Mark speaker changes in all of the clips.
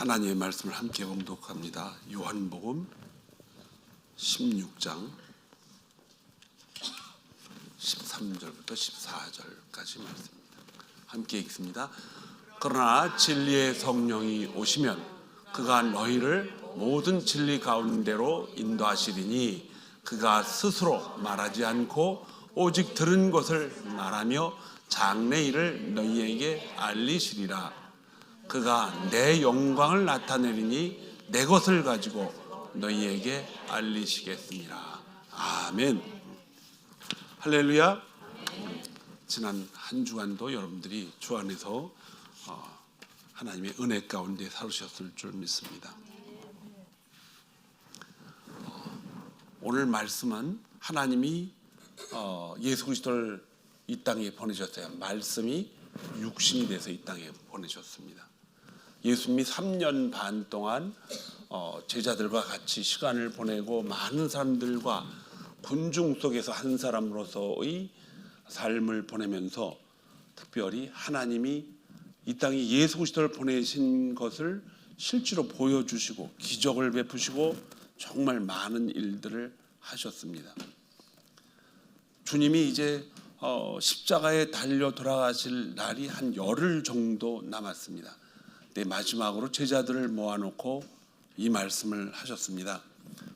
Speaker 1: 하나님의 말씀을 함께 봉독합니다. 요한복음 16장 13절부터 14절까지 말씀입니다. 함께 읽습니다. 그러나 진리의 성령이 오시면 그가 너희를 모든 진리 가운데로 인도하시리니 그가 스스로 말하지 않고 오직 들은 것을 말하며 장래 일을 너희에게 알리시리라. 그가 내 영광을 나타내리니 내 것을 가지고 너희에게 알리시겠습니다. 아멘. 할렐루야. 지난 한 주간도 여러분들이 주 안에서 하나님의 은혜 가운데 살으셨을 줄 믿습니다. 오늘 말씀은 하나님이 예수 그리스도를 이 땅에 보내셨어요. 말씀이 육신이 돼서 이 땅에 보내셨습니다. 예수님이 3년 반 동안 제자들과 같이 시간을 보내고 많은 사람들과 군중 속에서 한 사람으로서의 삶을 보내면서 특별히 하나님이 이 땅에 예수 그리스도를 보내신 것을 실제로 보여주시고 기적을 베푸시고 정말 많은 일들을 하셨습니다. 주님이 이제 십자가에 달려 돌아가실 날이 한 열흘 정도 남았습니다. 마지막으로 제자들을 모아놓고 이 말씀을 하셨습니다.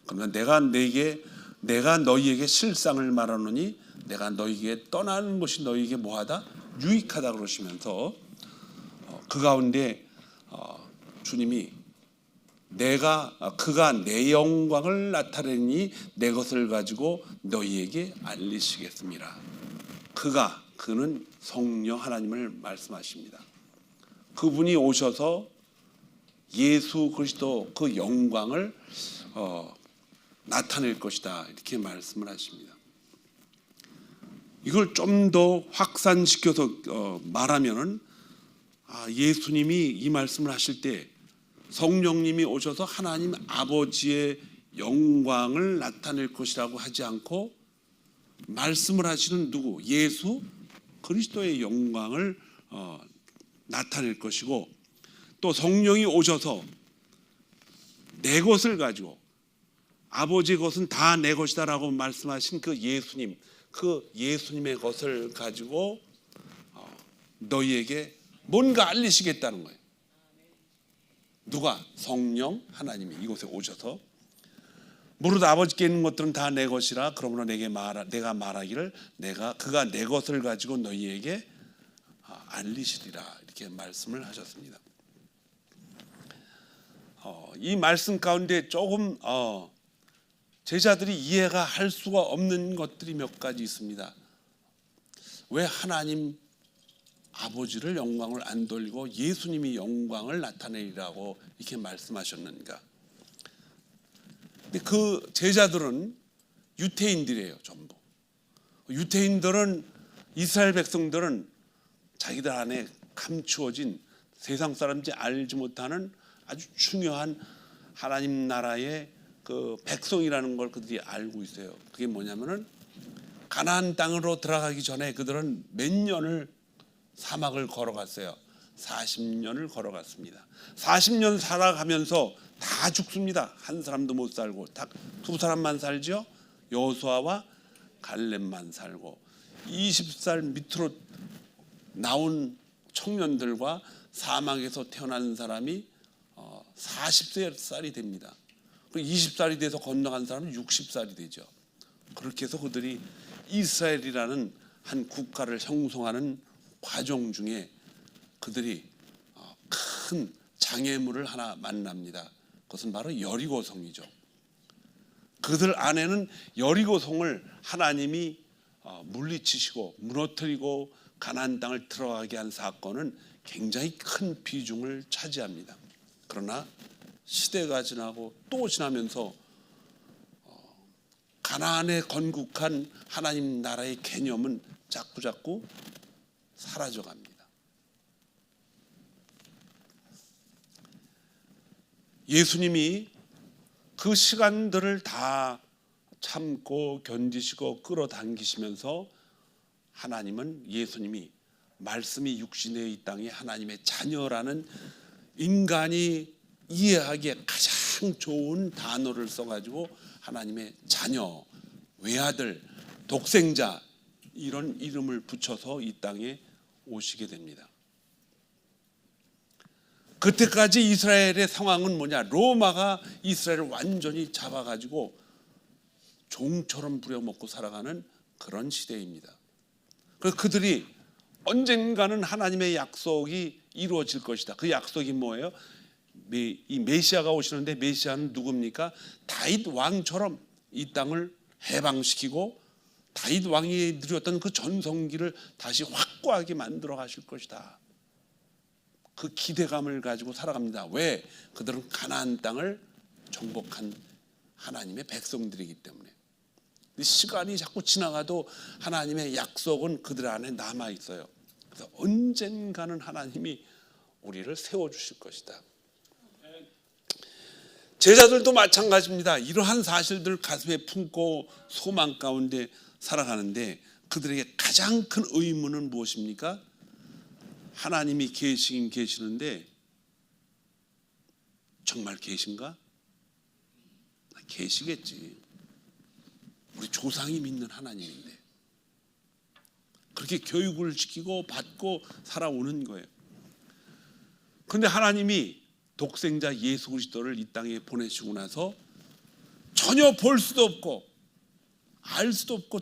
Speaker 1: 그러면 내가 너희에게 실상을 말하노니 내가 너희에게 떠나는 것이 너희에게 뭐하다? 유익하다 그러시면서 그 가운데 주님이 그가 내 영광을 나타내니 내 것을 가지고 너희에게 알리시겠습니다. 그는 성령 하나님을 말씀하십니다. 그분이 오셔서 예수 그리스도 그 영광을 나타낼 것이다 이렇게 말씀을 하십니다. 이걸 좀 더 확산시켜서 말하면은 예수님이 이 말씀을 하실 때 성령님이 오셔서 하나님 아버지의 영광을 나타낼 것이라고 하지 않고 말씀을 하시는 누구? 예수 그리스도의 영광을 나타낼 것이고 또 성령이 오셔서 내 것을 가지고 아버지의 것은 다 내 것이다라고 말씀하신 그 예수님의 것을 가지고 너희에게 뭔가 알리시겠다는 거예요. 누가? 성령 하나님이 이곳에 오셔서 무릇 아버지께 있는 것들은 다 내 것이라 그러므로 내가 말하기를 그가 내 것을 가지고 너희에게 알리시리라 이렇게 말씀을 하셨습니다. 이 말씀 가운데 조금 제자들이 이해가 할 수가 없는 것들이 몇 가지 있습니다. 왜 하나님 아버지를 영광을 안 돌리고 예수님이 영광을 나타내리라고 이렇게 말씀하셨는가? 근데 그 제자들은 유태인들이에요. 전부 유태인들은 이스라엘 백성들은 자기들 안에 감추어진 세상 사람들이 알지 못하는 아주 중요한 하나님 나라의 그 백성이라는 걸 그들이 알고 있어요. 그게 뭐냐면은 가나안 땅으로 들어가기 전에 그들은 몇 년을 사막을 걸어갔어요. 40년을 걸어갔습니다. 40년 살아가면서 다 죽습니다. 한 사람도 못 살고 딱 두 사람만 살죠. 여호수아와 갈렙만 살고 20살 밑으로 나온 청년들과 사막에서 태어난 사람이 40살이 됩니다. 20살이 돼서 건너간 사람은 60살이 되죠. 그렇게 해서 그들이 이스라엘이라는 한 국가를 형성하는 과정 중에 그들이 큰 장애물을 하나 만납니다. 그것은 바로 여리고성이죠. 그들 안에는 여리고성을 하나님이 물리치시고 무너뜨리고 가나안 땅을 들어가게 한 사건은 굉장히 큰 비중을 차지합니다. 그러나 시대가 지나고 또 지나면서 가나안에 건국한 하나님 나라의 개념은 자꾸자꾸 사라져갑니다. 예수님이 그 시간들을 다 참고 견디시고 끌어당기시면서 예수님이 말씀이 육신의 이 땅에 하나님의 자녀라는 인간이 이해하기에 가장 좋은 단어를 써가지고 하나님의 자녀, 외아들, 독생자 이런 이름을 붙여서 이 땅에 오시게 됩니다. 그때까지 이스라엘의 상황은 뭐냐? 로마가 이스라엘을 완전히 잡아가지고 종처럼 부려먹고 살아가는 그런 시대입니다. 그래서 그들이 언젠가는 하나님의 약속이 이루어질 것이다. 그 약속이 뭐예요? 이 메시아가 오시는데 메시아는 누굽니까? 다윗 왕처럼 이 땅을 해방시키고 다윗 왕이 누렸던 그 전성기를 다시 확고하게 만들어 가실 것이다. 그 기대감을 가지고 살아갑니다. 왜? 그들은 가나안 땅을 정복한 하나님의 백성들이기 때문에. 시간이 자꾸 지나가도 하나님의 약속은 그들 안에 남아 있어요. 그래서 언젠가는 하나님이 우리를 세워주실 것이다. 제자들도 마찬가지입니다. 이러한 사실들을 가슴에 품고 소망 가운데 살아가는데 그들에게 가장 큰 의문은 무엇입니까? 하나님이 계시긴 계시는데 정말 계신가? 계시겠지. 우리 조상이 믿는 하나님인데 그렇게 교육을 시키고 받고 살아오는 거예요. 그런데 하나님이 독생자 예수 그리스도를 이 땅에 보내시고 나서 전혀 볼 수도 없고 알 수도 없고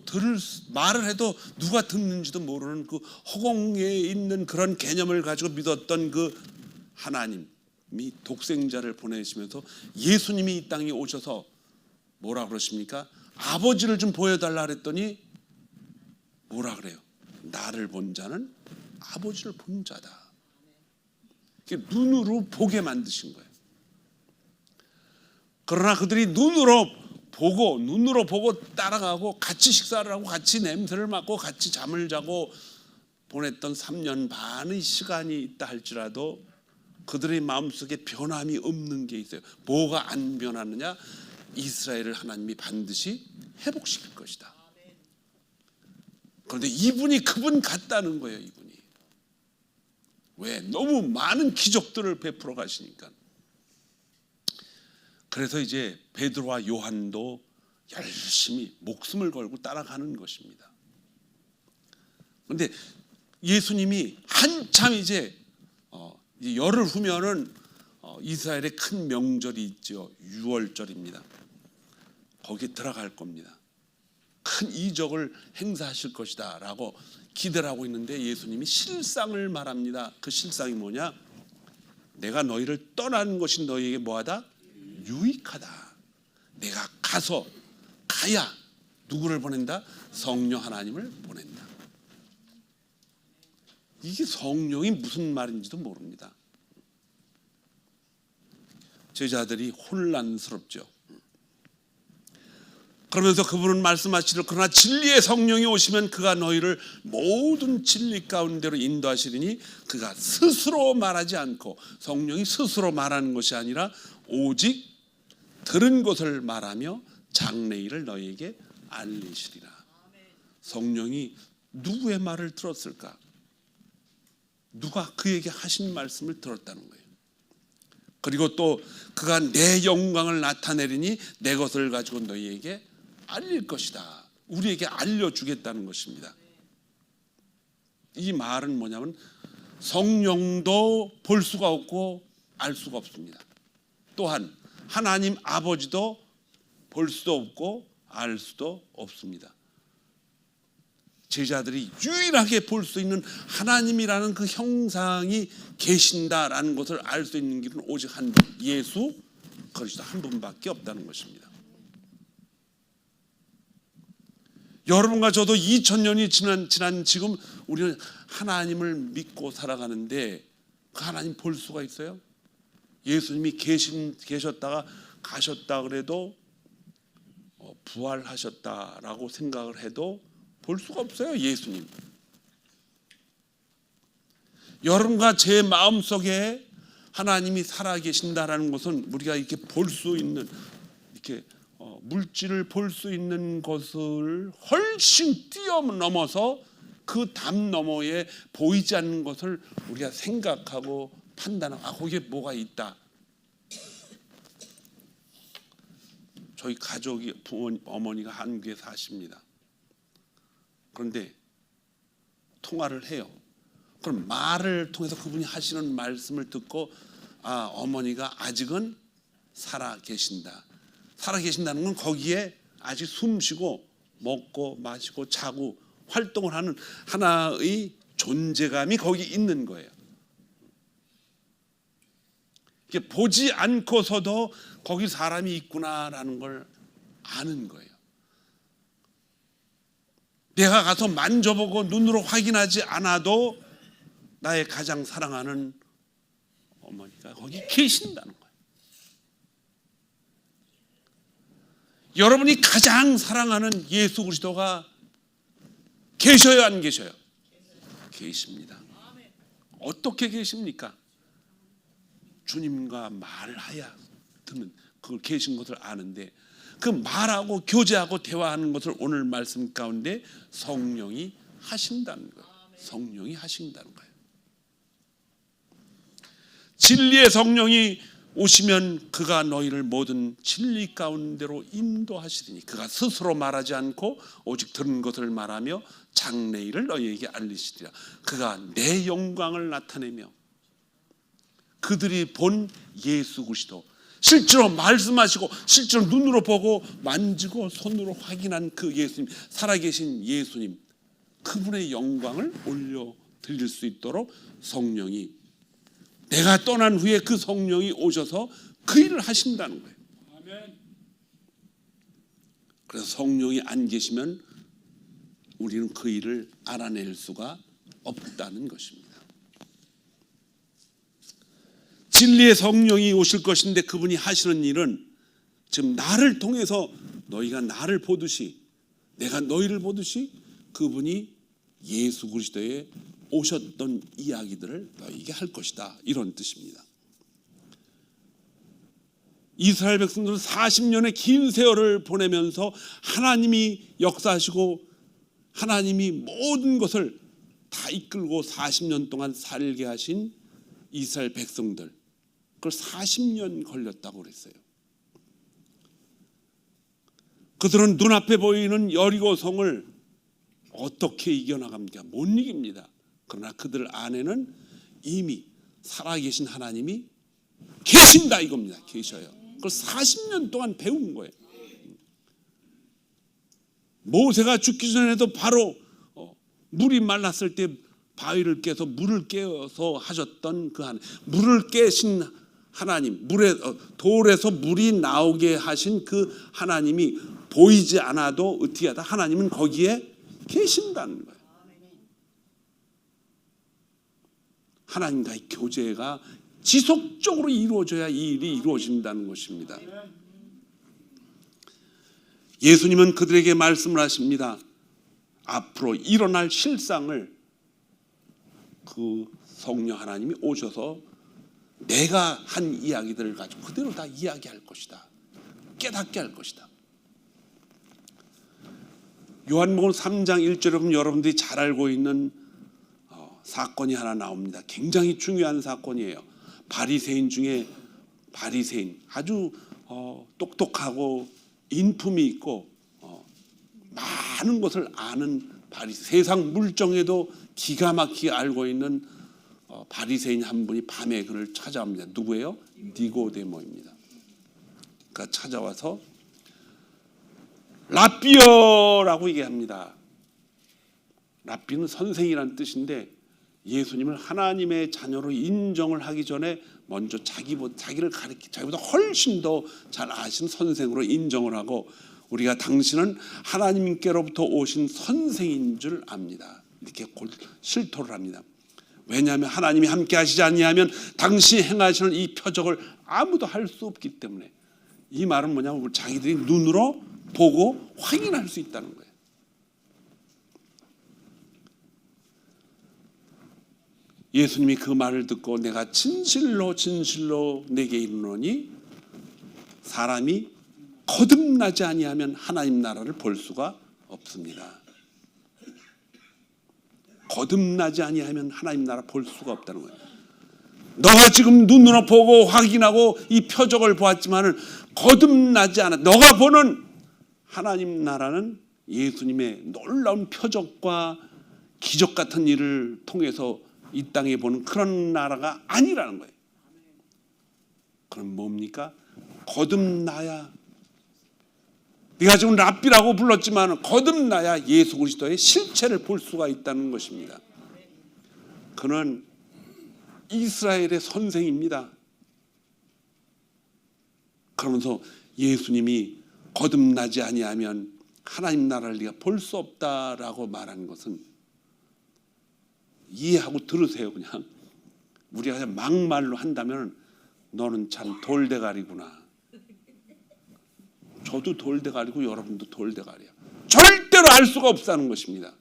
Speaker 1: 말을 해도 누가 듣는지도 모르는 그 허공에 있는 그런 개념을 가지고 믿었던 그 하나님이 독생자를 보내시면서 예수님이 이 땅에 오셔서 뭐라 그러십니까? 아버지를 좀 보여달라 그랬더니 뭐라 그래요? 나를 본 자는 아버지를 본 자다. 눈으로 보게 만드신 거예요. 그러나 그들이 눈으로 보고 따라가고 같이 식사를 하고 같이 냄새를 맡고 같이 잠을 자고 보냈던 3년 반의 시간이 있다 할지라도 그들의 마음속에 변함이 없는 게 있어요. 뭐가 안 변하느냐? 이스라엘을 하나님이 반드시 회복시킬 것이다. 그런데 이분이 그분 같다는 거예요. 이분이. 왜? 너무 많은 기적들을 베풀어 가시니까. 그래서 이제 베드로와 요한도 열심히 목숨을 걸고 따라가는 것입니다. 그런데 예수님이 한참 이제 열흘 후면은 이스라엘의 큰 명절이 있죠. 유월절입니다. 거기에 들어갈 겁니다. 큰 이적을 행사하실 것이다 라고 기대를 하고 있는데 예수님이 실상을 말합니다. 그 실상이 뭐냐? 내가 너희를 떠나는 것이 너희에게 뭐하다? 유익하다. 내가 가야 누구를 보낸다? 성령 하나님을 보낸다. 이게 성령이 무슨 말인지도 모릅니다. 제자들이 혼란스럽죠. 그러면서 그분은 말씀하시기를 그러나 진리의 성령이 오시면 그가 너희를 모든 진리 가운데로 인도하시리니 그가 스스로 말하지 않고 성령이 스스로 말하는 것이 아니라 오직 들은 것을 말하며 장래일을 너희에게 알리시리라. 성령이 누구의 말을 들었을까? 누가 그에게 하신 말씀을 들었다는 거예요. 그리고 또 그가 내 영광을 나타내리니 내 것을 가지고 너희에게 알릴 것이다. 우리에게 알려주겠다는 것입니다. 이 말은 뭐냐면 성령도 볼 수가 없고 알 수가 없습니다. 또한 하나님 아버지도 볼 수도 없고 알 수도 없습니다. 제자들이 유일하게 볼 수 있는 하나님이라는 그 형상이 계신다라는 것을 알 수 있는 길은 오직 한 분, 예수 그리스도 한 분밖에 없다는 것입니다. 여러분과 저도 2000년이 지난 지금 우리는 하나님을 믿고 살아가는데 그 하나님 볼 수가 있어요? 예수님이 계셨다가 가셨다 그래도 부활하셨다라고 생각을 해도 볼 수가 없어요. 예수님. 여러분과 제 마음속에 하나님이 살아계신다라는 것은 우리가 이렇게 볼 수 있는 이렇게 물질을 볼 수 있는 것을 훨씬 뛰어넘어서 그 담 너머에 보이지 않는 것을 우리가 생각하고 판단하고 거기에 뭐가 있다. 저희 가족이 어머니가 한국에 사십니다. 그런데 통화를 해요. 그럼 말을 통해서 그분이 하시는 말씀을 듣고 어머니가 아직은 살아 계신다. 살아 계신다는 건 거기에 아직 숨쉬고 먹고 마시고 자고 활동을 하는 하나의 존재감이 거기 있는 거예요. 이게 보지 않고서도 거기 사람이 있구나라는 걸 아는 거예요. 내가 가서 만져보고 눈으로 확인하지 않아도 나의 가장 사랑하는 어머니가 거기 계신다는 거예요. 여러분이 가장 사랑하는 예수 그리스도가 계셔요, 안 계셔요? 계십니다. 어떻게 계십니까? 주님과 말하야 듣는 그걸 계신 것을 아는데 그 말하고 교제하고 대화하는 것을 오늘 말씀 가운데 성령이 하신다는 거예요. 성령이 하신다는 거예요. 진리의 성령이 오시면 그가 너희를 모든 진리 가운데로 인도하시리니 그가 스스로 말하지 않고 오직 들은 것을 말하며 장래일을 너희에게 알리시리라. 그가 내 영광을 나타내며 그들이 본 예수 그리스도 실제로 말씀하시고 실제로 눈으로 보고 만지고 손으로 확인한 그 예수님, 살아계신 예수님, 그분의 영광을 올려드릴 수 있도록 성령이, 내가 떠난 후에 그 성령이 오셔서 그 일을 하신다는 거예요. 그래서 성령이 안 계시면 우리는 그 일을 알아낼 수가 없다는 것입니다. 진리의 성령이 오실 것인데 그분이 하시는 일은 지금 나를 통해서 너희가 나를 보듯이 내가 너희를 보듯이 그분이 예수 그리스도에 오셨던 이야기들을 너희에게 할 것이다, 이런 뜻입니다. 이스라엘 백성들은 40년의 긴 세월을 보내면서 하나님이 역사하시고 하나님이 모든 것을 다 이끌고 40년 동안 살게 하신 이스라엘 백성들, 그걸 40년 걸렸다고 그랬어요. 그들은 눈앞에 보이는 여리고성을 어떻게 이겨나갑니까? 못 이깁니다. 그러나 그들 안에는 이미 살아계신 하나님이 계신다 이겁니다. 계셔요. 그걸 40년 동안 배운 거예요. 모세가 죽기 전에도 바로 물이 말랐을 때 바위를 깨서 물을 깨어서 하셨던 그 하나님, 물을 깨신 하나님, 돌에서 물이 나오게 하신 그 하나님이 보이지 않아도 어떻게 하다 하나님은 거기에 계신다는 거예요. 하나님과의 교제가 지속적으로 이루어져야 이 일이 이루어진다는 것입니다. 예수님은 그들에게 말씀을 하십니다. 앞으로 일어날 실상을 그 성령 하나님이 오셔서 내가 한 이야기들을 가지고 그대로 다 이야기할 것이다. 깨닫게 할 것이다. 요한복음 3장 1절에 보면 여러분들이 잘 알고 있는 사건이 하나 나옵니다. 굉장히 중요한 사건이에요. 바리새인 중에 바리새인, 아주 똑똑하고 인품이 있고 많은 것을 아는 세상 물정에도 기가 막히게 알고 있는 바리새인 한 분이 밤에 그를 찾아옵니다. 누구예요? 니고데모입니다. 그가 찾아와서 라삐어라고 얘기합니다. 라삐는 선생이라는 뜻인데 예수님을 하나님의 자녀로 인정을 하기 전에 먼저 자기를 자기보다 훨씬 더 잘 아신 선생으로 인정을 하고, 우리가 당신은 하나님께로부터 오신 선생인 줄 압니다. 이렇게 실토를 합니다. 왜냐하면 하나님이 함께 하시지 아니하면 당신이 행하시는 이 표적을 아무도 할 수 없기 때문에. 이 말은 뭐냐면 자기들이 눈으로 보고 확인할 수 있다는 거예요. 예수님이 그 말을 듣고 내가 진실로 진실로 내게 이르노니 사람이 거듭나지 아니하면 하나님 나라를 볼 수가 없습니다. 거듭나지 아니하면 하나님 나라 볼 수가 없다는 거예요. 너가 지금 눈으로 보고 확인하고 이 표적을 보았지만은 거듭나지 않아. 너가 보는 하나님 나라는 예수님의 놀라운 표적과 기적 같은 일을 통해서 이 땅에 보는 그런 나라가 아니라는 거예요. 그럼 뭡니까? 거듭나야, 네가 지금 랍비라고 불렀지만 거듭나야 예수 그리스도의 실체를 볼 수가 있다는 것입니다. 그는 이스라엘의 선생입니다. 그러면서 예수님이 거듭나지 아니하면 하나님 나라를 네가 볼 수 없다라고 말하는 것은, 이해하고 들으세요. 그냥 우리가 그냥 막말로 한다면 너는 참 돌대가리구나. 저도 돌대가리고 여러분도 돌대가리야. 절대로 알 수가 없다는 것입니다.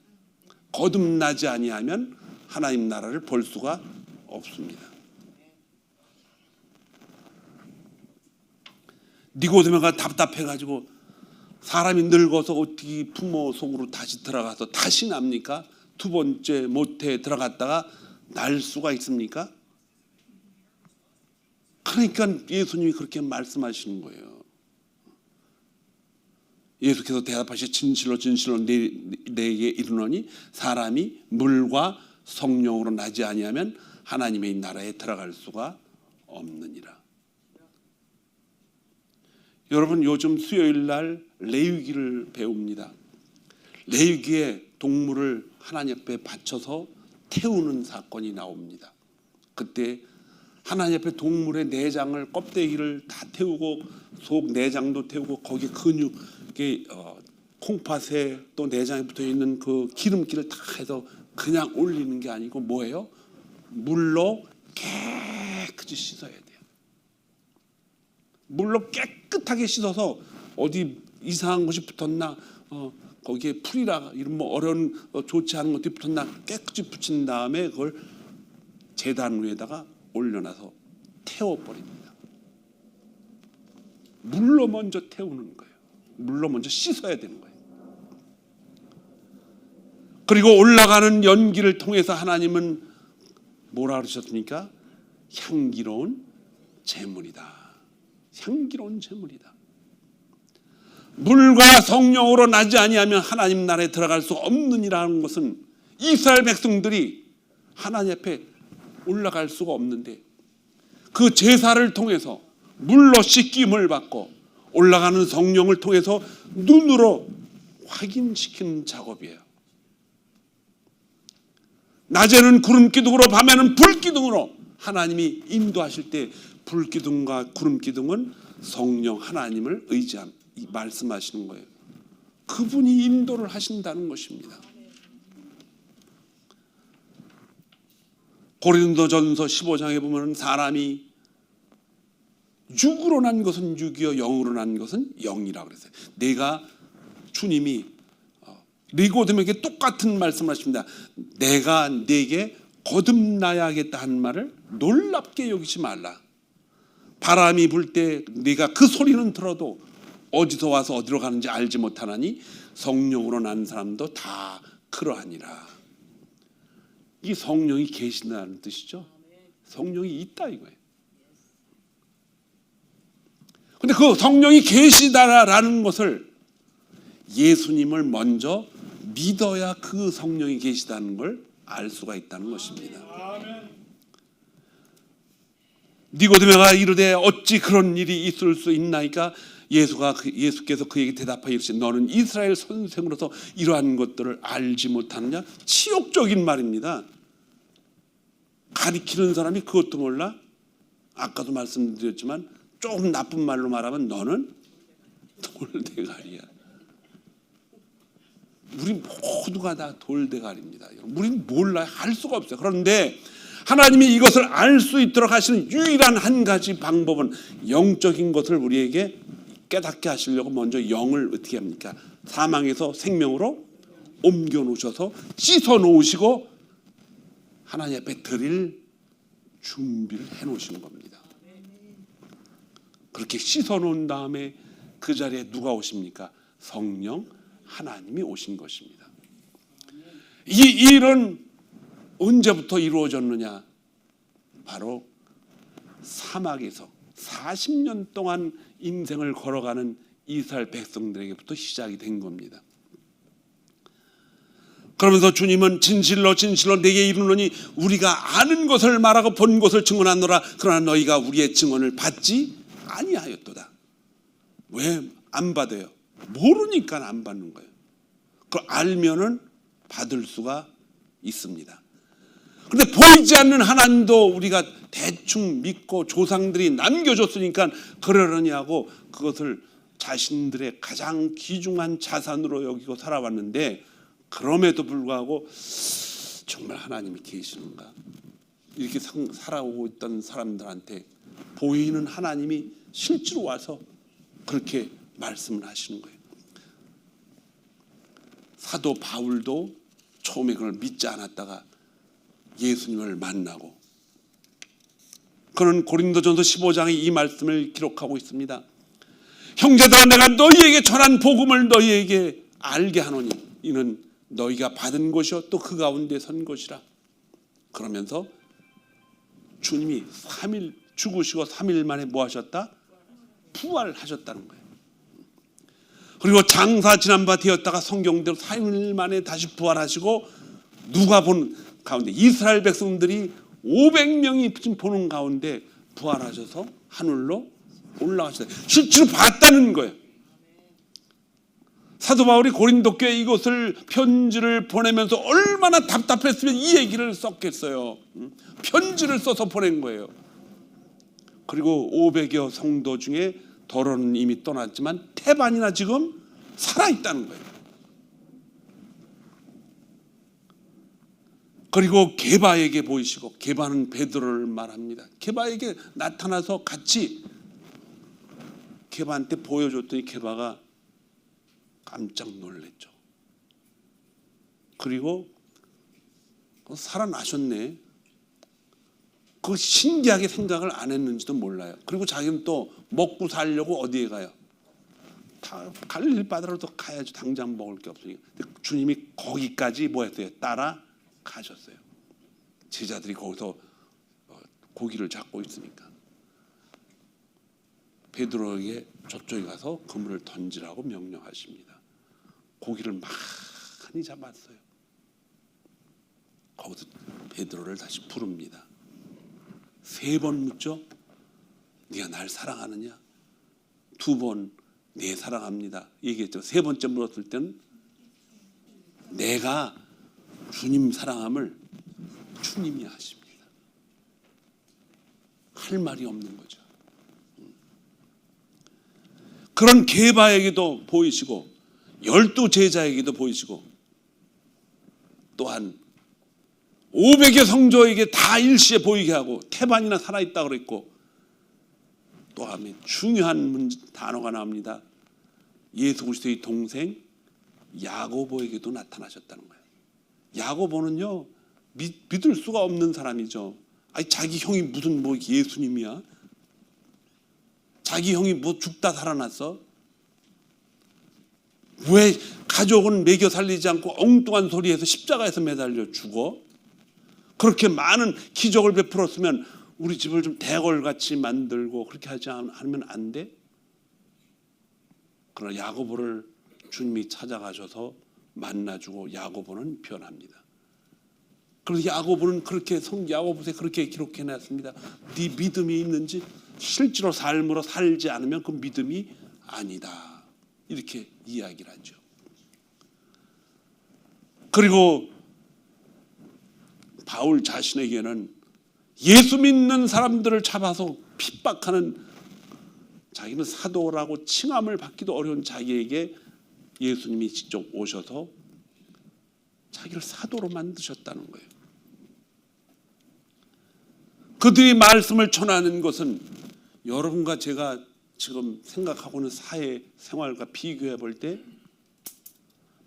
Speaker 1: 거듭나지 아니하면 하나님 나라를 볼 수가 없습니다. 니고데모가 답답해가지고, 사람이 늙어서 어떻게 부모 속으로 다시 들어가서 다시 납니까? 두 번째 모태에 들어갔다가 날 수가 있습니까? 그러니까 예수님이 그렇게 말씀하시는 거예요. 예수께서 대답하시 진실로 진실로 내게 이르노니 사람이 물과 성령으로 나지 아니하면 하나님의 나라에 들어갈 수가 없느니라. 여러분, 요즘 수요일 날 레위기를 배웁니다. 레위기에 동물을 하나님 앞에 바쳐서 태우는 사건이 나옵니다. 그때 하나님 앞에 동물의 내장을, 껍데기를 다 태우고 속 내장도 태우고 거기에 근육에 콩팥에 또 내장에 붙어있는 그 기름기를 다 해서 그냥 올리는 게 아니고 뭐예요? 물로 깨끗이 씻어야 돼요. 물로 깨끗하게 씻어서 어디 이상한 것이 붙었나, 거기에 풀이라 이런 뭐 어려운 좋지 않은 것들이 붙었나 깨끗이 붙인 다음에 그걸 제단 위에다가 올려놔서 태워버립니다. 물로 먼저 태우는 거예요. 물로 먼저 씻어야 되는 거예요. 그리고 올라가는 연기를 통해서 하나님은 뭐라 그러셨습니까? 향기로운 제물이다. 향기로운 제물이다. 물과 성령으로 나지 아니하면 하나님 나라에 들어갈 수 없느니라는 것은, 이스라엘 백성들이 하나님 앞에 올라갈 수가 없는데 그 제사를 통해서 물로 씻김을 받고 올라가는 성령을 통해서 눈으로 확인시키는 작업이에요. 낮에는 구름기둥으로, 밤에는 불기둥으로 하나님이 인도하실 때, 불기둥과 구름기둥은 성령 하나님을 의지한 말씀하시는 거예요. 그분이 인도를 하신다는 것입니다. 고린도전서 15장에 보면 사람이 육으로 난 것은 육이요 영으로 난 것은 영이라고 그랬어요. 내가, 주님이 니고데모에게 똑같은 말씀을 하십니다. 내가 네게 거듭나야겠다 한 말을 놀랍게 여기지 말라. 바람이 불 때 네가 그 소리는 들어도 어디서 와서 어디로 가는지 알지 못하나니 성령으로 난 사람도 다 그러하니라. 이 성령이 계신다는 뜻이죠. 성령이 있다 이거예요. 근데 그 성령이 계시다라는 것을 예수님을 먼저 믿어야 그 성령이 계시다는 걸 알 수가 있다는 것입니다. 니고데모가 이르되 어찌 그런 일이 있을 수 있나이까? 예수께서 그에게 대답하여 이르시되 너는 이스라엘 선생으로서 이러한 것들을 알지 못하느냐? 치욕적인 말입니다. 가리키는 사람이 그것도 몰라? 아까도 말씀드렸지만 조금 나쁜 말로 말하면 너는 돌대가리야. 우리 모두가 다 돌대가리입니다. 우리는 몰라요. 알 수가 없어요. 그런데 하나님이 이것을 알 수 있도록 하시는 유일한 한 가지 방법은 영적인 것을 우리에게 깨닫게 하시려고 먼저 영을 어떻게 합니까? 사망에서 생명으로 옮겨 놓으셔서 씻어 놓으시고 하나님 앞에 드릴 준비를 해 놓으시는 겁니다. 그렇게 씻어 놓은 다음에 그 자리에 누가 오십니까? 성령 하나님이 오신 것입니다. 이 일은 언제부터 이루어졌느냐? 바로 사막에서 40년 동안 인생을 걸어가는 이스라엘 백성들에게부터 시작이 된 겁니다. 그러면서 주님은 진실로 진실로 내게 이르노니 우리가 아는 것을 말하고 본 것을 증언하노라. 그러나 너희가 우리의 증언을 받지 아니하였도다. 왜 안 받아요? 모르니까 안 받는 거예요. 그걸 알면은 받을 수가 있습니다. 그런데 보이지 않는 하나님도 우리가 대충 믿고 조상들이 남겨줬으니까 그러려니 하고 그것을 자신들의 가장 귀중한 자산으로 여기고 살아왔는데, 그럼에도 불구하고 정말 하나님이 계시는가, 이렇게 살아오고 있던 사람들한테 보이는 하나님이 실제로 와서 그렇게 말씀을 하시는 거예요. 사도 바울도 처음에 그걸 믿지 않았다가 예수님을 만나고, 그는 고린도전서 15장에 이 말씀을 기록하고 있습니다. 형제들아, 내가 너희에게 전한 복음을 너희에게 알게 하노니 이는 너희가 받은 것이요 또 그 가운데 선 것이라. 그러면서 주님이 3일 죽으시고 3일 만에 뭐 하셨다? 부활하셨다는 거예요. 그리고 장사 지난 바 되었다가 성경대로 3일 만에 다시 부활하시고, 누가 본 가운데 이스라엘 백성들이 500명이 지금 보는 가운데 부활하셔서 하늘로 올라가셨어요. 실제로 봤다는 거예요. 사도 바울이 고린도 교회 이곳을 편지를 보내면서 얼마나 답답했으면 이 얘기를 썼겠어요. 편지를 써서 보낸 거예요. 그리고 500여 성도 중에 더러는 이미 떠났지만 태반이나 지금 살아있다는 거예요. 그리고 게바에게 보이시고, 게바는 베드로를 말합니다. 게바에게 나타나서 같이 게바한테 보여줬더니 게바가 깜짝 놀랐죠. 그리고 살아나셨네. 그 신기하게 생각을 안 했는지도 몰라요. 그리고 자기는 또 먹고 살려고 어디에 가요? 다 갈릴리 바다로 또 가야지, 당장 먹을 게 없으니까. 주님이 거기까지 뭐 했어요? 따라가셨어요. 제자들이 거기서 고기를 잡고 있으니까 베드로에게 저쪽에 가서 그물을 던지라고 명령하십니다. 고기를 많이 잡았어요. 거기서 베드로를 다시 부릅니다. 3번 묻죠. 네가 날 사랑하느냐? 2번 네 사랑합니다 얘기했죠. 3번째 물었을 때는 내가 주님 사랑함을 주님이 아십니다. 할 말이 없는 거죠. 그런 게바에게도 보이시고 12제자에게도 보이시고, 또한 500여 성도에게 다 일시에 보이게 하고 태반이나 살아있다고 그랬고, 또 하면 중요한 단어가 나옵니다. 예수 그리스도의 동생 야고보에게도 나타나셨다는 거예요. 야고보는요, 믿을 수가 없는 사람이죠. 아니, 자기 형이 무슨 뭐 예수님이야? 자기 형이 뭐 죽다 살아났어? 왜 가족은 먹여 살리지 않고 엉뚱한 소리해서 십자가에서 매달려 죽어? 그렇게 많은 기적을 베풀었으면 우리 집을 좀 대궐같이 만들고 그렇게 하지 않으면 안 돼? 그러나 야고보를 주님이 찾아가셔서 만나주고 야고보는 변합니다. 그래서 야고보는 그렇게 야고보서에 그렇게 기록해놨습니다. 네 믿음이 있는지 실제로 삶으로 살지 않으면 그 믿음이 아니다, 이렇게 이야기를 하죠. 그리고 바울 자신에게는 예수 믿는 사람들을 잡아서 핍박하는, 자기는 사도라고 칭함을 받기도 어려운 자기에게 예수님이 직접 오셔서 자기를 사도로 만드셨다는 거예요. 그들이 말씀을 전하는 것은 여러분과 제가 지금 생각하고 있는 사회 생활과 비교해 볼 때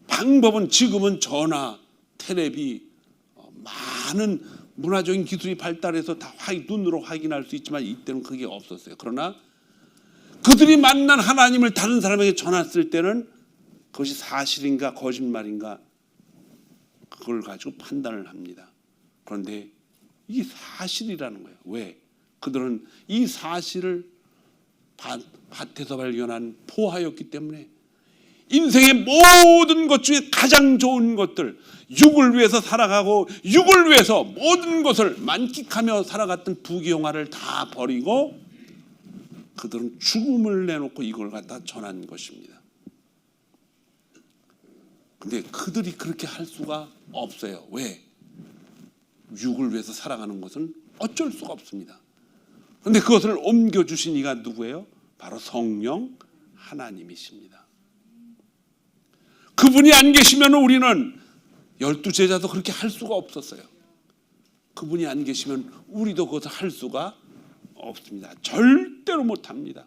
Speaker 1: 방법은, 지금은 전화, 텔레비, 많은 문화적인 기술이 발달해서 다 눈으로 확인할 수 있지만 이때는 그게 없었어요. 그러나 그들이 만난 하나님을 다른 사람에게 전했을 때는 그것이 사실인가 거짓말인가 그걸 가지고 판단을 합니다. 그런데 이게 사실이라는 거예요. 왜? 그들은 이 사실을 밭에서 발견한 포화였기 때문에 인생의 모든 것 중에 가장 좋은 것들, 육을 위해서 살아가고 육을 위해서 모든 것을 만끽하며 살아갔던 부귀영화를 다 버리고 그들은 죽음을 내놓고 이걸 갖다 전한 것입니다. 근데 그들이 그렇게 할 수가 없어요. 왜? 육을 위해서 살아가는 것은 어쩔 수가 없습니다. 그런데 그것을 옮겨주신 이가 누구예요? 바로 성령 하나님이십니다. 그분이 안 계시면 우리는 12제자도 그렇게 할 수가 없었어요. 그분이 안 계시면 우리도 그것을 할 수가 없습니다. 절대로 못합니다.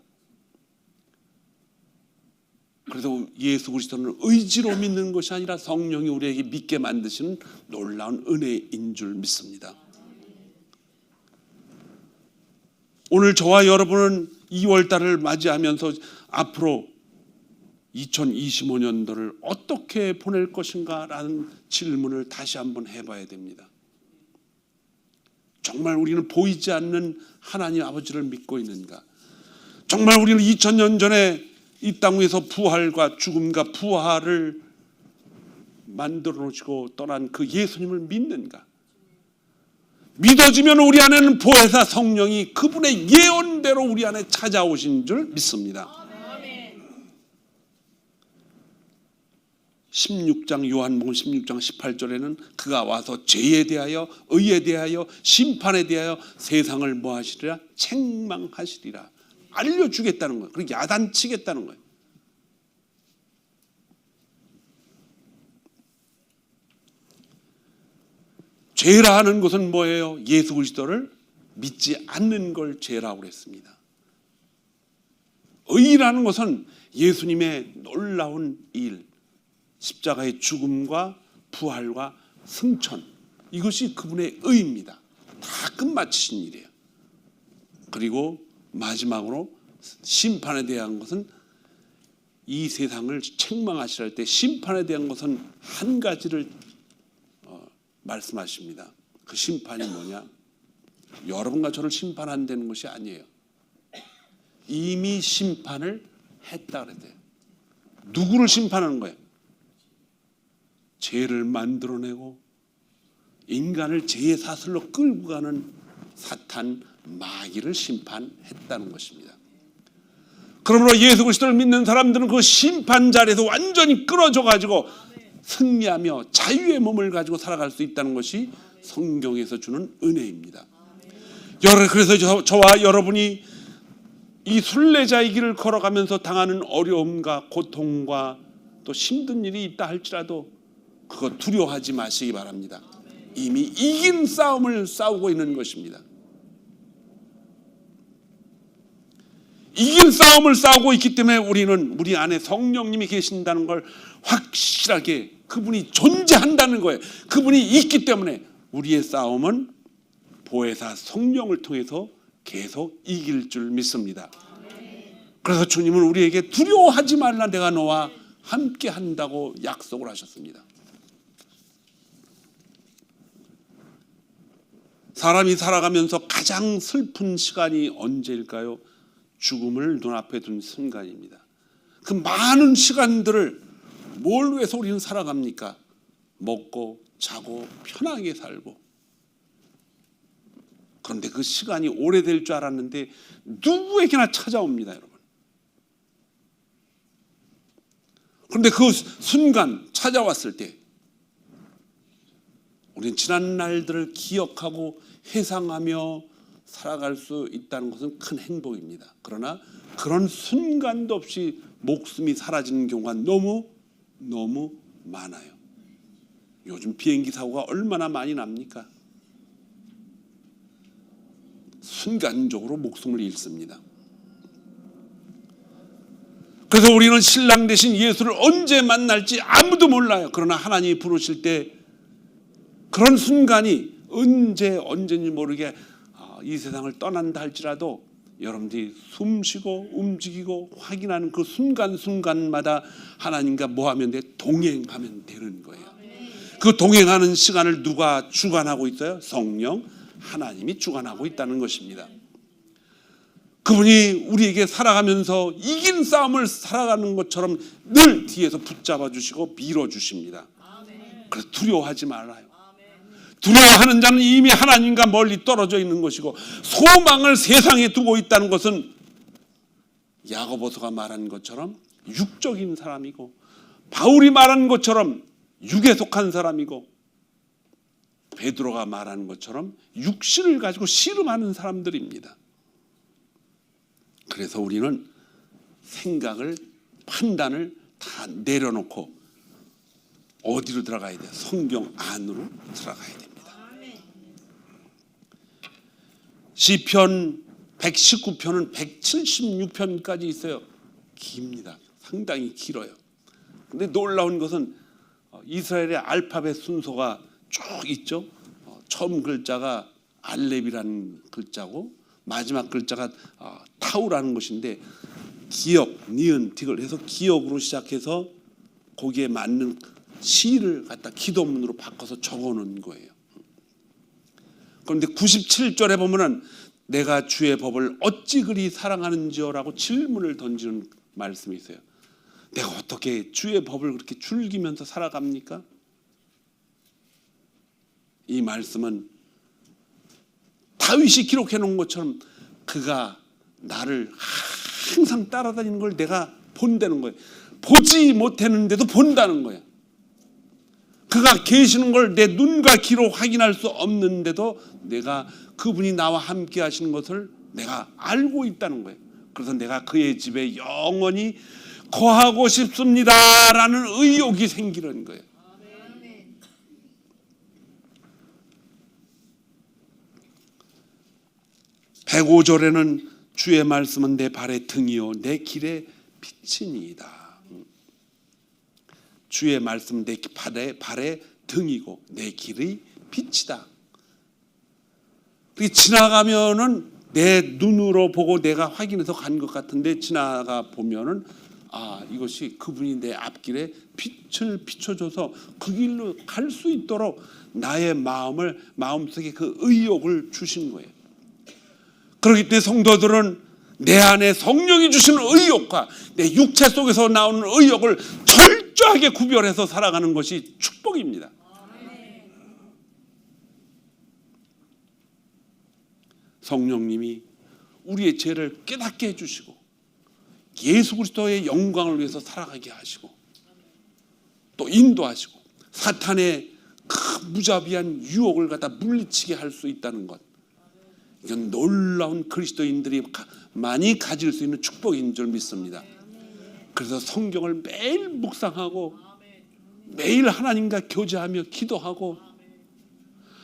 Speaker 1: 그래서 예수 그리스도는 의지로 믿는 것이 아니라 성령이 우리에게 믿게 만드시는 놀라운 은혜인 줄 믿습니다. 오늘 저와 여러분은 2월달을 맞이하면서 앞으로 2025년도를 어떻게 보낼 것인가 라는 질문을 다시 한번 해봐야 됩니다. 정말 우리는 보이지 않는 하나님 아버지를 믿고 있는가? 정말 우리는 2000년 전에 이 땅 위에서 부활과 죽음과 부활을 만들어 놓으시고 떠난 그 예수님을 믿는가? 믿어지면 우리 안에는 보혜사 성령이 그분의 예언대로 우리 안에 찾아오신 줄 믿습니다. 16장 요한복음 16장 18절에는 그가 와서 죄에 대하여 의에 대하여 심판에 대하여 세상을 뭐 하시리라? 책망하시리라. 알려주겠다는 거예요. 그리고 야단치겠다는 거예요. 죄라 하는 것은 뭐예요? 예수 그리스도를 믿지 않는 걸 죄라고 그랬습니다. 의라는 것은 예수님의 놀라운 일, 십자가의 죽음과 부활과 승천, 이것이 그분의 의입니다. 다 끝마치신 일이에요. 그리고 마지막으로 심판에 대한 것은 이 세상을 책망하시라 할 때 심판에 대한 것은 한 가지를 말씀하십니다. 그 심판이 뭐냐? 여러분과 저를 심판한다는 것이 아니에요. 이미 심판을 했다 그랬대요. 누구를 심판하는 거예요? 죄를 만들어내고 인간을 죄의 사슬로 끌고 가는 사탄 마귀를 심판했다는 것입니다. 그러므로 예수 그리스도를 믿는 사람들은 그 심판 자리에서 완전히 끊어져 가지고 승리하며 자유의 몸을 가지고 살아갈 수 있다는 것이 성경에서 주는 은혜입니다. 그래서 저와 여러분이 이 순례자의 길을 걸어가면서 당하는 어려움과 고통과 또 힘든 일이 있다 할지라도 그거 두려워하지 마시기 바랍니다. 이미 이긴 싸움을 싸우고 있는 것입니다. 이긴 싸움을 싸우고 있기 때문에 우리는 우리 안에 성령님이 계신다는 걸 확실하게, 그분이 존재한다는 거예요. 그분이 있기 때문에 우리의 싸움은 보혜사 성령을 통해서 계속 이길 줄 믿습니다. 그래서 주님은 우리에게 두려워하지 말라, 내가 너와 함께 한다고 약속을 하셨습니다. 사람이 살아가면서 가장 슬픈 시간이 언제일까요? 죽음을 눈앞에 둔 순간입니다. 그 많은 시간들을 뭘 위해서 우리는 살아갑니까? 먹고 자고 편하게 살고. 그런데 그 시간이 오래될 줄 알았는데 누구에게나 찾아옵니다, 여러분. 그런데 그 순간 찾아왔을 때 우리는 지난 날들을 기억하고 회상하며 살아갈 수 있다는 것은 큰 행복입니다. 그러나 그런 순간도 없이 목숨이 사라지는 경우가 너무 많아요. 요즘 비행기 사고가 얼마나 많이 납니까? 순간적으로 목숨을 잃습니다. 그래서 우리는 신랑 대신 예수를 언제 만날지 아무도 몰라요. 그러나 하나님이 부르실 때 그런 순간이 언제인지 모르게 이 세상을 떠난다 할지라도 여러분들이 숨쉬고 움직이고 확인하는 그 순간순간마다 하나님과 뭐 하면 돼? 동행하면 되는 거예요. 그 동행하는 시간을 누가 주관하고 있어요? 성령 하나님이 주관하고 있다는 것입니다. 그분이 우리에게 살아가면서 이긴 싸움을 살아가는 것처럼 늘 뒤에서 붙잡아 주시고 밀어 주십니다. 그래서 두려워하지 말아요. 두려워하는 자는 이미 하나님과 멀리 떨어져 있는 것이고, 소망을 세상에 두고 있다는 것은 야고보서가 말한 것처럼 육적인 사람이고, 바울이 말한 것처럼 육에 속한 사람이고, 베드로가 말하는 것처럼 육신을 가지고 씨름하는 사람들입니다. 그래서 우리는 생각을, 판단을 다 내려놓고 어디로 들어가야 돼요? 성경 안으로 들어가야 됩니다. 시편 119편은 176편까지 있어요. 깁니다. 상당히 길어요. 근데 놀라운 것은 이스라엘의 알파벳 순서가 쭉 있죠. 처음 글자가 알렙이라는 글자고, 마지막 글자가 타우라는 것인데, 기역, 니은, 딕을 해서 기역으로 시작해서 거기에 맞는 시를 갖다 기도문으로 바꿔서 적어놓은 거예요. 그런데 97절에 보면은 내가 주의 법을 어찌 그리 사랑하는지요라고 질문을 던지는 말씀이 있어요. 내가 어떻게 주의 법을 그렇게 즐기면서 살아갑니까? 이 말씀은 다윗이 기록해 놓은 것처럼 그가 나를 항상 따라다니는 걸 내가 본다는 거예요. 보지 못했는데도 본다는 거예요. 그가 계시는 걸 내 눈과 귀로 확인할 수 없는데도 내가 그분이 나와 함께 하시는 것을 내가 알고 있다는 거예요. 그래서 내가 그의 집에 영원히 거하고 싶습니다라는 의욕이 생기는 거예요. 105절에는 주의 말씀은 내 발의 등이요 내 길의 빛이니이다. 주의 말씀은 내 발의 등이고 내 길의 빛이다. 지나가면은 내 눈으로 보고 내가 확인해서 간 것 같은데, 지나가 보면은 이것이 그분이 내 앞길에 빛을 비춰줘서 그 길로 갈 수 있도록 나의 마음속에 그 의욕을 주신 거예요. 그렇기 때문에 성도들은 내 안에 성령이 주시는 의욕과 내 육체 속에서 나오는 의욕을 철저하게 구별해서 살아가는 것이 축복입니다. 성령님이 우리의 죄를 깨닫게 해주시고 예수 그리스도의 영광을 위해서 살아가게 하시고 또 인도하시고 사탄의 그 무자비한 유혹을 갖다 물리치게 할 수 있다는 것, 이건 놀라운 그리스도인들이 많이 가질 수 있는 축복인 줄 믿습니다. 그래서 성경을 매일 묵상하고 매일 하나님과 교제하며 기도하고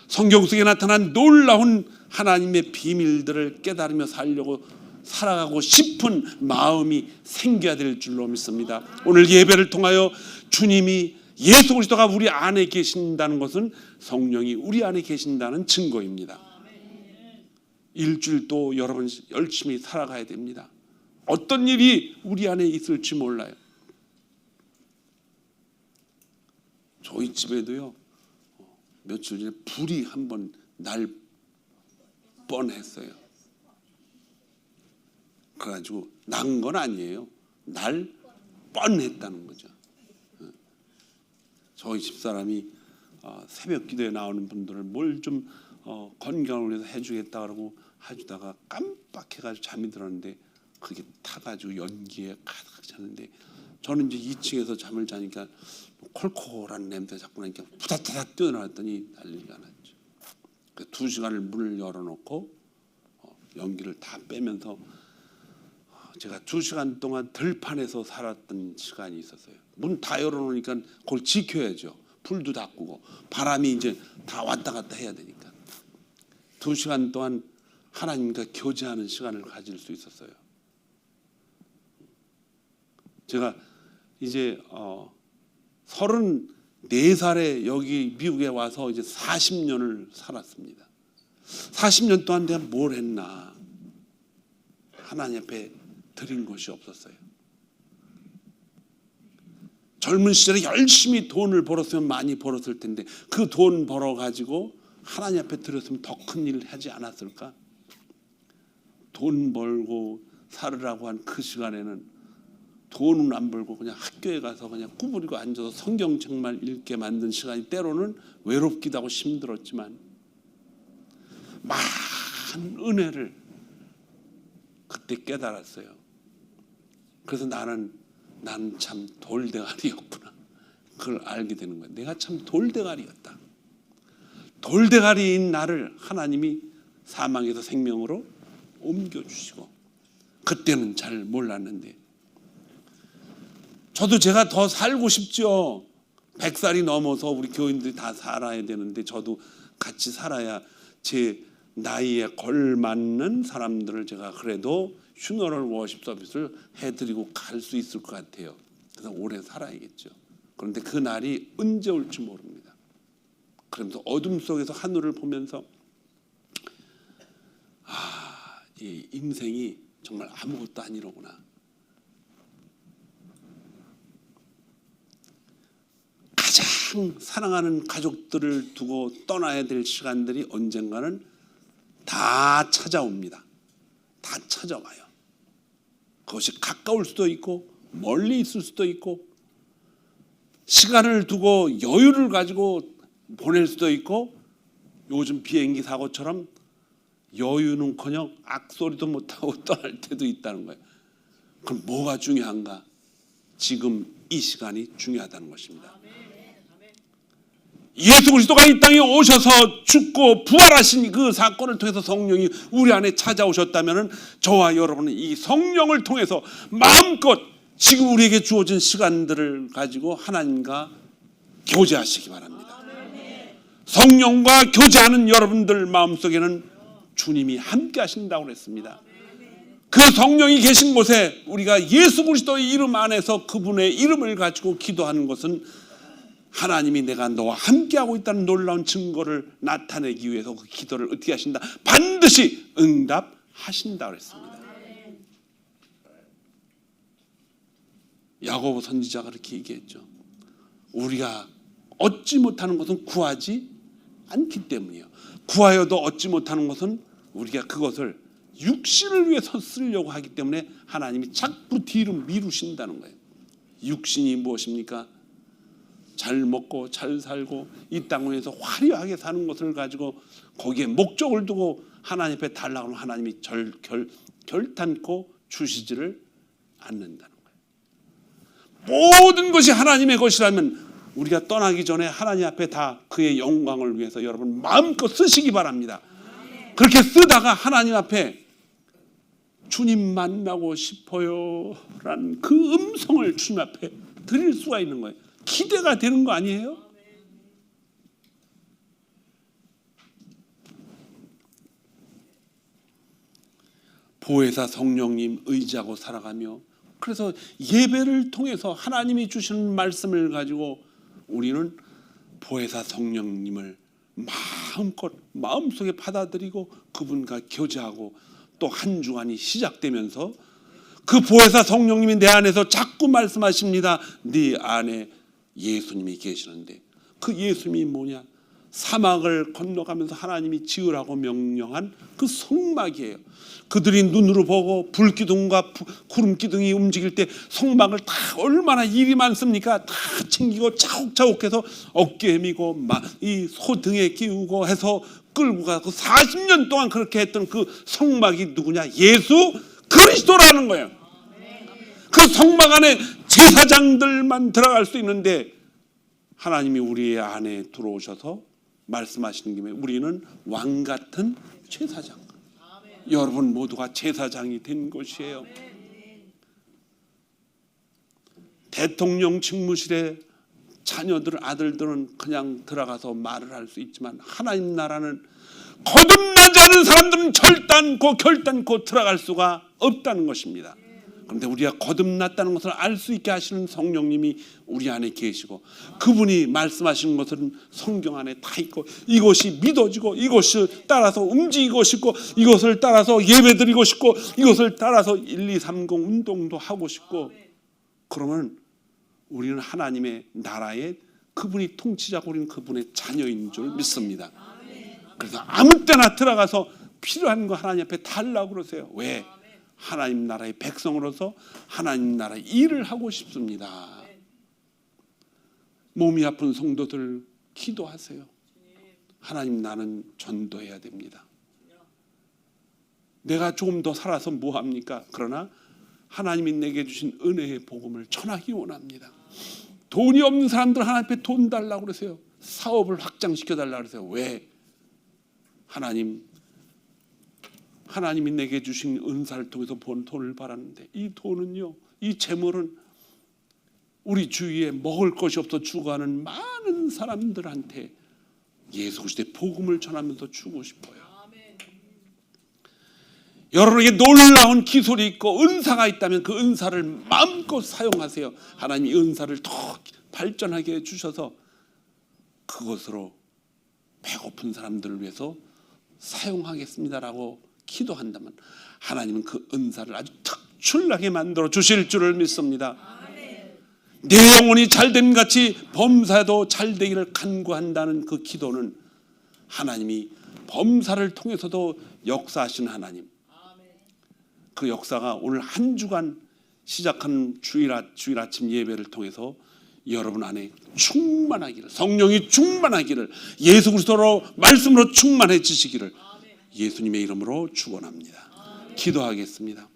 Speaker 1: 성경 속에 나타난 놀라운 하나님의 비밀들을 깨달으며 살려고 살아가고 싶은 마음이 생겨야 될 줄로 믿습니다. 오늘 예배를 통하여 주님이 예수 그리스도가 우리 안에 계신다는 것은 성령이 우리 안에 계신다는 증거입니다. 일주일도 여러분 열심히 살아가야 됩니다. 어떤 일이 우리 안에 있을지 몰라요. 저희 집에도요 며칠 전에 불이 한번 날 뻔했어요. 그래가지고 난 건 아니에요. 날 뻔했다는 거죠. 저희 집사람이 새벽 기도에 나오는 분들을 뭘 좀 건강을 위해서 해주겠다 그러고 해주다가 깜빡해가지고 잠이 들었는데 그게 타가지고 연기에 가득 찼는데, 저는 이제 2층에서 잠을 자니까 콜콜한 냄새 자꾸 나니까 부다다닥 뛰어나왔더니 난리가 났죠. 그 2시간을 문을 열어놓고 연기를 다 빼면서 제가 2시간 동안 들판에서 살았던 시간이 있었어요. 문 다 열어놓으니까 그걸 지켜야죠. 불도 다 끄고 바람이 이제 다 왔다 갔다 해야 되니까 2시간 동안 하나님과 교제하는 시간을 가질 수 있었어요. 제가 이제 34살에 여기 미국에 와서 이제 40년을 살았습니다. 40년 동안 내가 뭘 했나? 하나님 앞에 드린 것이 없었어요. 젊은 시절에 열심히 돈을 벌었으면 많이 벌었을 텐데 그 돈 벌어가지고 하나님 앞에 드렸으면 더 큰 일을 하지 않았을까? 돈 벌고 살으라고 한 그 시간에는 돈은 안 벌고 그냥 학교에 가서 그냥 구부리고 앉아서 성경책만 읽게 만든 시간이 때로는 외롭기도 하고 힘들었지만 많은 은혜를 그때 깨달았어요. 그래서 나는 참 돌대가리였구나. 그걸 알게 되는 거예요. 내가 참 돌대가리였다. 돌대가리인 나를 하나님이 사망에서 생명으로 옮겨주시고, 그때는 잘 몰랐는데 저도 제가 더 살고 싶죠. 100살이 넘어서 우리 교인들이 다 살아야 되는데 저도 같이 살아야 제 나이에 걸맞는 사람들을 제가 그래도 휴너럴 워십 서비스를 해드리고 갈 수 있을 것 같아요. 그래서 오래 살아야겠죠. 그런데 그 날이 언제 올지 모릅니다. 그러면서 어둠 속에서 하늘을 보면서 이 인생이 정말 아무것도 아니로구나. 가장 사랑하는 가족들을 두고 떠나야 될 시간들이 언젠가는 다 찾아옵니다. 다 찾아와요. 그것이 가까울 수도 있고 멀리 있을 수도 있고 시간을 두고 여유를 가지고 보낼 수도 있고, 요즘 비행기 사고처럼 여유는커녕 악소리도 못하고 떠날 때도 있다는 거예요. 그럼 뭐가 중요한가? 지금 이 시간이 중요하다는 것입니다. 예수 그리스도가 이 땅에 오셔서 죽고 부활하신 그 사건을 통해서 성령이 우리 안에 찾아오셨다면 저와 여러분은 이 성령을 통해서 마음껏 지금 우리에게 주어진 시간들을 가지고 하나님과 교제하시기 바랍니다. 성령과 교제하는 여러분들 마음속에는 주님이 함께 하신다고 그랬습니다. 그 성령이 계신 곳에 우리가 예수 그리스도의 이름 안에서 그분의 이름을 가지고 기도하는 것은 하나님이 내가 너와 함께하고 있다는 놀라운 증거를 나타내기 위해서 그 기도를 어떻게 하신다? 반드시 응답하신다 그랬습니다. 야고보 선지자가 그렇게 얘기했죠. 우리가 얻지 못하는 것은 구하지 않기 때문이에요. 구하여도 얻지 못하는 것은 우리가 그것을 육신을 위해서 쓰려고 하기 때문에 하나님이 자꾸 뒤로 미루신다는 거예요. 육신이 무엇입니까? 잘 먹고 잘 살고 이 땅에서 화려하게 사는 것을 가지고 거기에 목적을 두고 하나님 앞에 달라고 하면 하나님이 결단코 주시지를 않는다는 거예요. 모든 것이 하나님의 것이라면 우리가 떠나기 전에 하나님 앞에 다 그의 영광을 위해서 여러분 마음껏 쓰시기 바랍니다. 그렇게 쓰다가 하나님 앞에 주님 만나고 싶어요 라는 그 음성을 주님 앞에 드릴 수가 있는 거예요. 기대가 되는 거 아니에요? 보혜사 성령님 의지하고 살아가며, 그래서 예배를 통해서 하나님이 주시는 말씀을 가지고 우리는 보혜사 성령님을 마음껏 마음속에 받아들이고 그분과 교제하고 또 한 주간이 시작되면서 그 보혜사 성령님이 내 안에서 자꾸 말씀하십니다. 네 안에 예수님이 계시는데, 그 예수님이 뭐냐? 사막을 건너가면서 하나님이 지으라고 명령한 그 성막이에요. 그들이 눈으로 보고 불기둥과 구름기둥이 움직일 때 성막을 다 얼마나 일이 많습니까? 다 챙기고 차곡차곡해서 어깨에 미고 이 소 등에 끼우고 해서 끌고 가고 40년 동안 그렇게 했던 그 성막이 누구냐? 예수 그리스도라는 거예요. 그 성막 안에 제사장들만 들어갈 수 있는데 하나님이 우리 안에 들어오셔서 말씀하시는 김에 우리는 왕 같은 제사장, 여러분 모두가 제사장이 된 것이에요. 대통령 집무실에 자녀들, 아들들은 그냥 들어가서 말을 할 수 있지만 하나님 나라는 거듭나지 않은 사람들은 결단코 들어갈 수가 없다는 것입니다. 그런데 우리가 거듭났다는 것을 알 수 있게 하시는 성령님이 우리 안에 계시고, 그분이 말씀하시는 것은 성경 안에 다 있고, 이것이 믿어지고 이것을 따라서 움직이고 싶고 이것을 따라서 예배드리고 싶고 이것을 따라서 1230 운동도 하고 싶고, 그러면 우리는 하나님의 나라에 그분이 통치자고 우리는 그분의 자녀인 줄 믿습니다. 그래서 아무 때나 들어가서 필요한 거 하나님 앞에 달라고 그러세요. 왜? 하나님 나라의 백성으로서 하나님 나라의 일을 하고 싶습니다. 몸이 아픈 성도들 기도하세요. 하나님, 나는 전도해야 됩니다. 내가 조금 더 살아서 뭐합니까? 그러나 하나님이 내게 주신 은혜의 복음을 전하기 원합니다. 돈이 없는 사람들 하나님 앞에 돈 달라고 그러세요. 사업을 확장시켜 달라고 그러세요. 왜? 하나님이 내게 주신 은사를 통해서 번 돈을 받았는데, 이 돈은요, 이 재물은 우리 주위에 먹을 것이 없어 죽어가는 많은 사람들한테 예수 그리스도의 복음을 전하면서 주고 싶어요. 여러분에게 놀라운 기술이 있고 은사가 있다면 그 은사를 마음껏 사용하세요. 하나님이 은사를 더 발전하게 해주셔서 그것으로 배고픈 사람들을 위해서 사용하겠습니다라고 기도한다면 하나님은 그 은사를 아주 특출나게 만들어 주실 줄을 믿습니다. 내 영혼이 잘됨 같이 범사도 잘되기를 간구한다는 그 기도는 하나님이 범사를 통해서도 역사하시는 하나님, 그 역사가 오늘 한 주간 시작한 주일 아침 예배를 통해서 여러분 안에 충만하기를, 성령이 충만하기를, 예수 그리스도로 말씀으로 충만해지시기를 예수님의 이름으로 축원합니다. 기도하겠습니다.